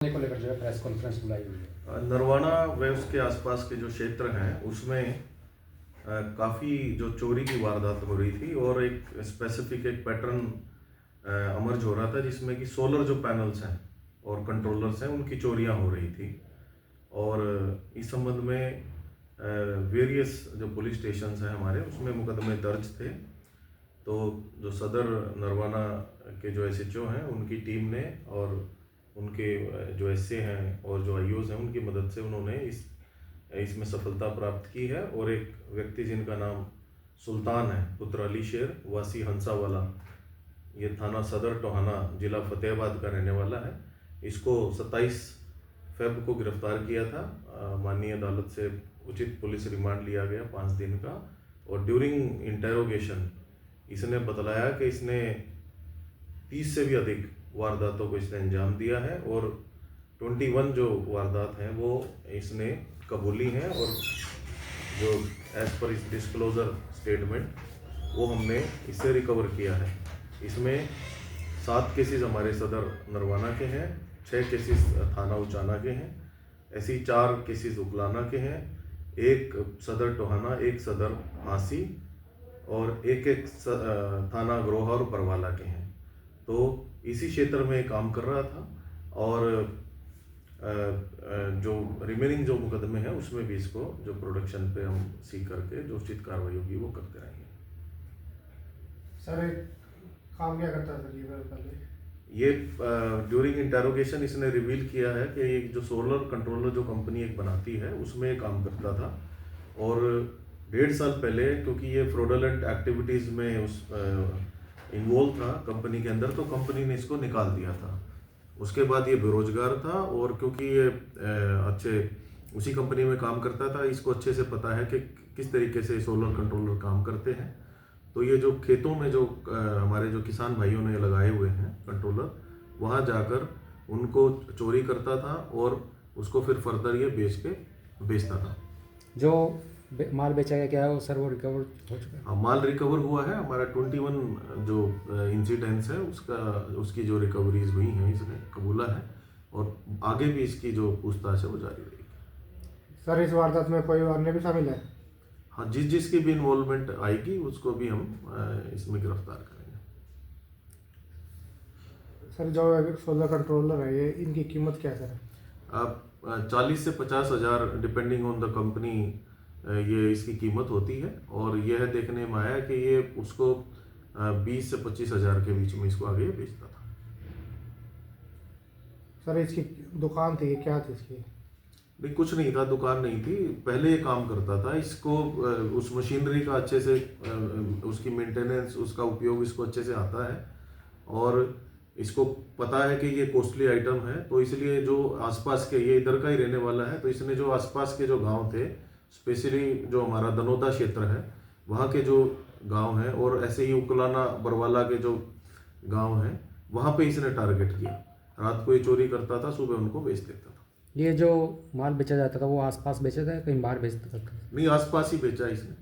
को लेकर जो है प्रेस कॉन्फ्रेंस बुलाई हुई है। नरवाना व उसके आसपास के जो क्षेत्र हैं उसमें काफ़ी जो चोरी की वारदात हो रही थी और एक स्पेसिफिक एक पैटर्न अमर्ज हो रहा था जिसमें कि सोलर जो पैनल्स हैं और कंट्रोलर्स हैं उनकी चोरियां हो रही थी। और इस संबंध में वेरियस जो पुलिस स्टेशंस हैं हमारे उसमें मुकदमे दर्ज थे। तो जो सदर नरवाना के जो एसएचओ हैं उनकी टीम ने और उनके जो एसए हैं और जो आईओज हैं उनकी मदद से उन्होंने इसमें सफलता प्राप्त की है। और एक व्यक्ति जिनका नाम सुल्तान है पुत्र अली शेर वासी हंसावाला, ये थाना सदर टोहाना जिला फतेहाबाद का रहने वाला है। इसको 27 फेब को गिरफ्तार किया था। माननीय अदालत से उचित पुलिस रिमांड लिया गया 5 दिन का। और ड्यूरिंग इंटेरोगेशन इसने बतलाया कि इसने 30 से भी अधिक वारदातों को इसने अंजाम दिया है और 21 जो वारदात हैं वो इसने कबूली हैं। और जो एज पर इस डिस्क्लोजर स्टेटमेंट वो हमने इससे रिकवर किया है। इसमें 7 केसेस हमारे सदर नरवाना के हैं, 6 केसेस थाना उचाना के हैं, ऐसी 4 केसेस उकलाना के हैं, 1 सदर टोहाना, 1 सदर हांसी और 1 थाना ग्रोहा और बरवाला के हैं। तो इसी क्षेत्र में काम कर रहा था और जो रिमेनिंग जो मुकदमे हैं उसमें भी इसको जो प्रोडक्शन पे हम सी करके जो उचित कार्रवाई होगी वो करते रहेंगे। सर काम क्या करता था ये पहले? ये ड्यूरिंग इंटेरोगेशन इसने रिवील किया है कि एक जो सोलर कंट्रोलर जो कंपनी एक बनाती है उसमें काम करता था। और 1.5 साल पहले क्योंकि ये फ्रॉडुलेंट एक्टिविटीज़ में उस इन्वॉल्व था कंपनी के अंदर, तो कंपनी ने इसको निकाल दिया था। उसके बाद ये बेरोजगार था और क्योंकि ये अच्छे उसी कंपनी में काम करता था, इसको अच्छे से पता है कि किस तरीके से सोलर कंट्रोलर काम करते हैं। तो ये जो खेतों में जो हमारे जो किसान भाइयों ने लगाए हुए हैं कंट्रोलर, वहाँ जाकर उनको चोरी करता था और उसको फिर फर्दर ये बेचता था। जो माल बेचा गया क्या है वो सर वो रिकवर हो चुका है? हाँ, माल रिकवर हुआ है हमारा। 21 जो इंसिडेंट्स है उसकी जो रिकवरीज हुई हैं इसने कबूला है और आगे भी इसकी जो पूछताछ है वो जारी रहेगी। सर इस वारदात में कोई अन्य भी शामिल है? हाँ, जिसकी भी इन्वॉल्वमेंट आएगी उसको भी हम इसमें गिरफ्तार करेंगे। सर जो सोलर कंट्रोलर है ये इनकी कीमत क्या है सर? अब 40 से 50 हज़ार डिपेंडिंग ऑन द कंपनी ये इसकी कीमत होती है। और यह देखने में आया कि ये उसको 20 से 25 हज़ार के बीच में इसको आगे बेचता था। सर इसकी दुकान थी, क्या थी इसकी? नहीं, कुछ नहीं था, दुकान नहीं थी, पहले ये काम करता था। इसको उस मशीनरी का अच्छे से उसकी मेंटेनेंस उसका उपयोग इसको अच्छे से आता है और इसको पता है कि ये कॉस्टली आइटम है। तो इसलिए जो आसपास के, ये इधर का ही रहने वाला है, तो इसने जो आसपास के जो गांव थे, स्पेशली जो हमारा दनोदा क्षेत्र है वहाँ के जो गांव हैं और ऐसे ही उकलाना बरवाला के जो गांव हैं वहाँ पे इसने टारगेट किया। रात को ये चोरी करता था, सुबह उनको बेच देता था। ये जो माल बेचा जाता था वो आसपास बेचा था या कहीं बाहर बेचता था? नहीं, आसपास ही बेचा इसने।